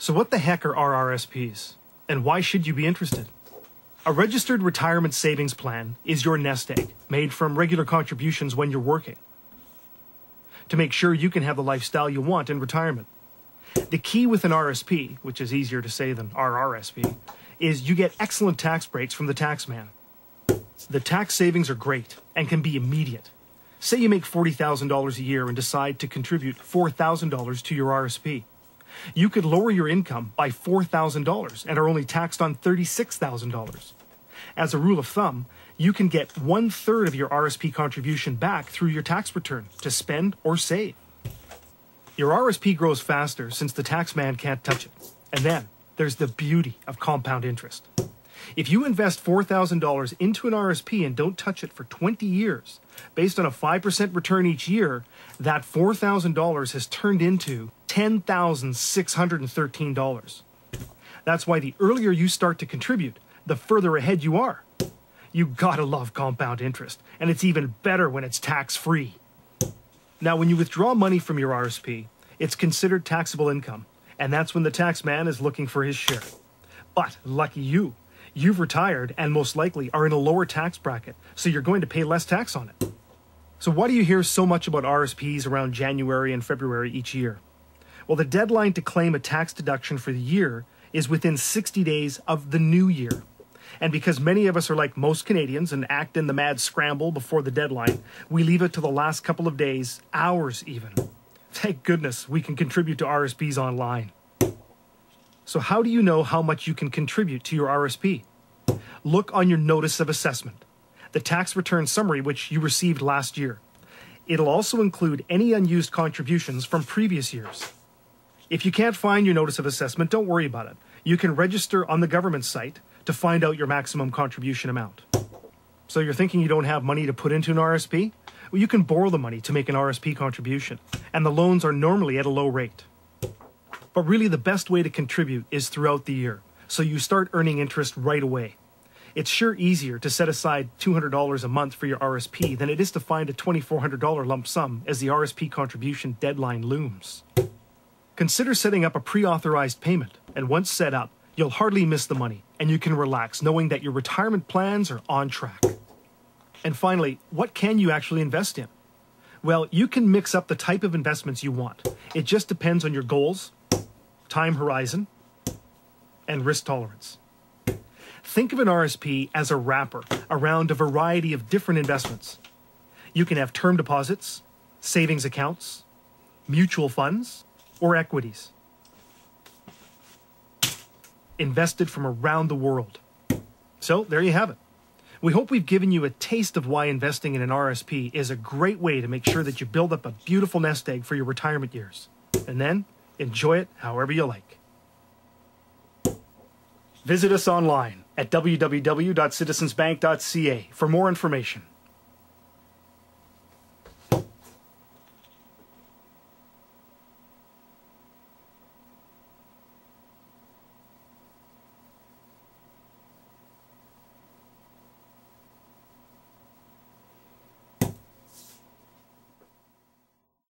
So what the heck are RRSPs? And why should you be interested? A registered retirement savings plan is your nest egg, made from regular contributions when you're working, to make sure you can have the lifestyle you want in retirement. The key with an RSP, which is easier to say than RRSP, is you get excellent tax breaks from the tax man. The tax savings are great and can be immediate. Say you make $40,000 a year and decide to contribute $4,000 to your RSP. You could lower your income by $4,000 and are only taxed on $36,000. As a rule of thumb, you can get 1/3 of your RSP contribution back through your tax return to spend or save. Your RSP grows faster since the tax man can't touch it. And then there's the beauty of compound interest. If you invest $4,000 into an RSP and don't touch it for 20 years, based on a 5% return each year, that $4,000 has turned into $10,613. That's why the earlier you start to contribute, the further ahead you are. You gotta love compound interest, and it's even better when it's tax-free. Now, when you withdraw money from your RSP, it's considered taxable income, and that's when the tax man is looking for his share. But lucky you, you've retired and most likely are in a lower tax bracket, so you're going to pay less tax on it. So why do you hear so much about RSPs around January and February each year? Well, the deadline to claim a tax deduction for the year is within 60 days of the new year. And because many of us are like most Canadians and act in the mad scramble before the deadline, we leave it to the last couple of days, hours even. Thank goodness we can contribute to RSPs online. So how do you know how much you can contribute to your RSP? Look on your notice of assessment, the tax return summary which you received last year. It'll also include any unused contributions from previous years. If you can't find your notice of assessment, don't worry about it. You can register on the government site to find out your maximum contribution amount. So you're thinking you don't have money to put into an RSP? Well, you can borrow the money to make an RSP contribution, and the loans are normally at a low rate. But really the best way to contribute is throughout the year, so you start earning interest right away. It's sure easier to set aside $200 a month for your RSP than it is to find a $2,400 lump sum as the RSP contribution deadline looms. Consider setting up a pre-authorized payment, and once set up, you'll hardly miss the money, and you can relax knowing that your retirement plans are on track. And finally, what can you actually invest in? Well, you can mix up the type of investments you want. It just depends on your goals, time horizon, and risk tolerance. Think of an RSP as a wrapper around a variety of different investments. You can have term deposits, savings accounts, mutual funds, or equities, invested from around the world. So there you have it. We hope we've given you a taste of why investing in an RSP is a great way to make sure that you build up a beautiful nest egg for your retirement years. And then enjoy it however you like. Visit us online at www.citizensbank.ca for more information.